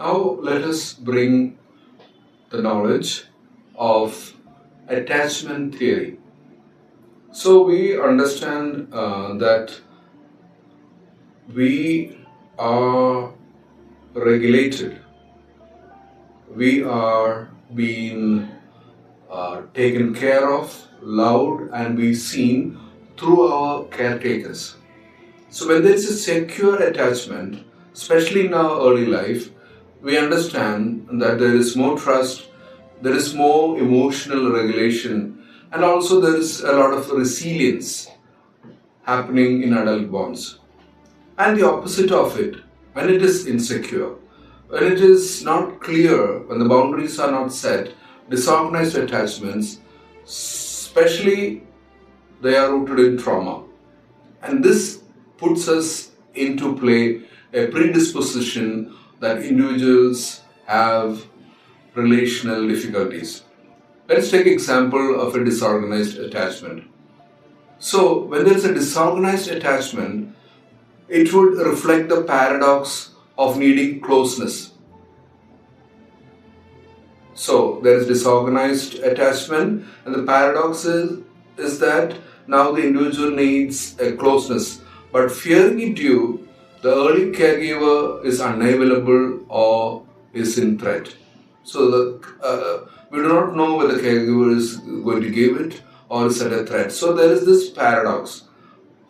Now let us bring the knowledge of attachment theory. So we understand that we are regulated, we are being taken care of, loved, and be seen through our caretakers. So when there is a secure attachment, especially in our early life, we understand that there is more trust, there is more emotional regulation, and also there is a lot of resilience happening in adult bonds. And the opposite of it, when it is insecure, when it is not clear, when the boundaries are not set, disorganized attachments, especially they are rooted in trauma. And this puts us into play a predisposition that individuals have relational difficulties. Let's take example of a disorganized attachment. So when there is a disorganized attachment, it would reflect the paradox of needing closeness. So there is disorganized attachment, and the paradox is that now the individual needs a closeness, but fearing it due, the early caregiver is unavailable or is in threat. So we do not know whether the caregiver is going to give it or is at a threat. So there is this paradox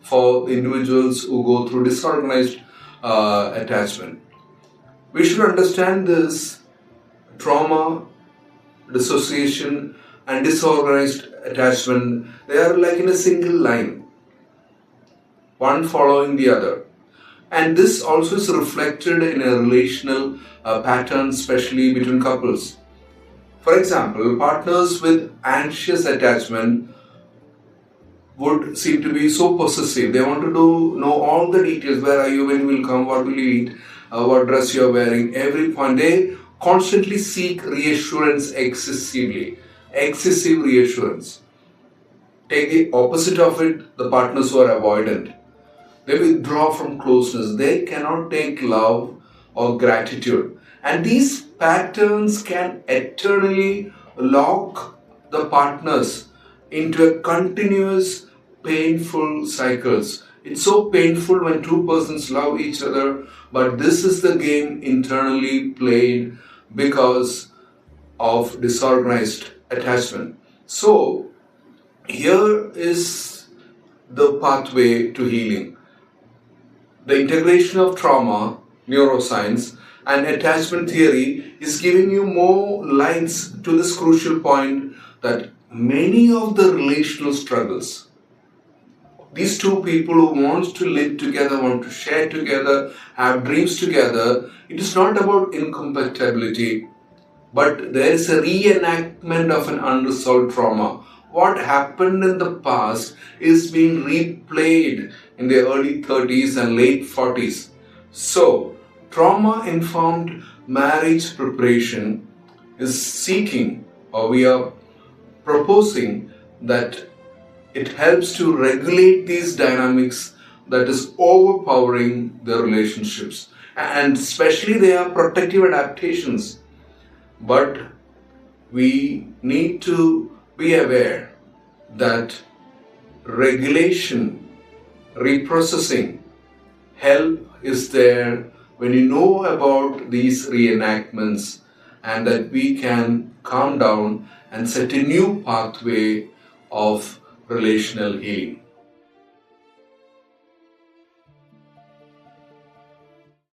for individuals who go through disorganized attachment. We should understand this trauma, dissociation, and disorganized attachment. They are like in a single line, one following the other. And this also is reflected in a relational pattern, especially between couples. For example, partners with anxious attachment would seem to be so possessive. They want to know all the details. Where are you? When you will come? What will you eat? What dress you are wearing? Every point. They constantly seek reassurance excessively. Excessive reassurance. Take the opposite of it, the partners who are avoidant. They withdraw from closeness. They cannot take love or gratitude. And these patterns can eternally lock the partners into a continuous painful cycles. It's so painful when two persons love each other, but this is the game internally played because of disorganized attachment. So here is the pathway to healing. The integration of trauma, neuroscience, and attachment theory is giving you more lines to this crucial point that many of the relational struggles, these two people who want to live together, want to share together, have dreams together, it is not about incompatibility, but there is a reenactment of an unresolved trauma. What happened in the past is being replayed in the early 30s and late 40s. So, trauma-informed marriage preparation is seeking, or we are proposing that it helps to regulate these dynamics that is overpowering the relationships. And especially they are protective adaptations. But we need to be aware that regulation, reprocessing, help is there when you know about these reenactments, and that we can calm down and set a new pathway of relational healing.